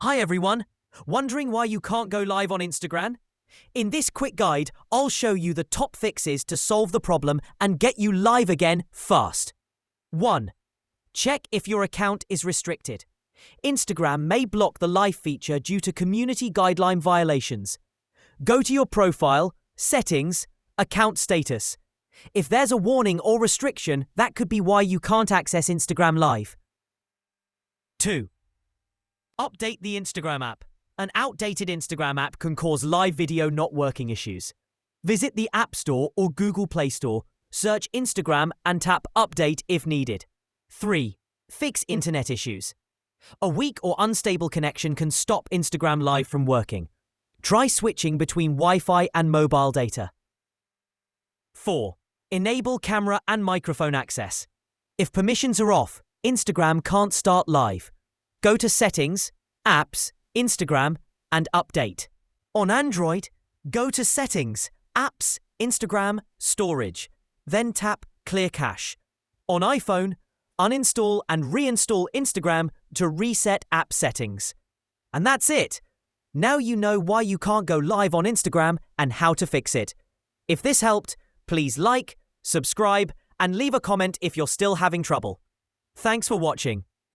Hi everyone! Wondering why you can't go live on Instagram? In this quick guide, I'll show you the top fixes to solve the problem and get you live again fast. 1. Check if your account is restricted. Instagram may block the live feature due to community guideline violations. Go to your profile, settings, account status. If there's a warning or restriction, that could be why you can't access Instagram Live. 2. Update the Instagram app. An outdated Instagram app can cause live video not working issues. Visit the App Store or Google Play Store, search Instagram and tap Update if needed. 3. Fix internet issues. A weak or unstable connection can stop Instagram Live from working. Try switching between Wi-Fi and mobile data. 4. Enable camera and microphone access. If permissions are off, Instagram can't start live. Go to Settings, Apps, Instagram, and Update. On Android, go to Settings, Apps, Instagram, Storage. Then tap Clear Cache. On iPhone, uninstall and reinstall Instagram to reset app settings. And that's it! Now you know why you can't go live on Instagram and how to fix it. If this helped, please like, subscribe, and leave a comment if you're still having trouble. Thanks for watching.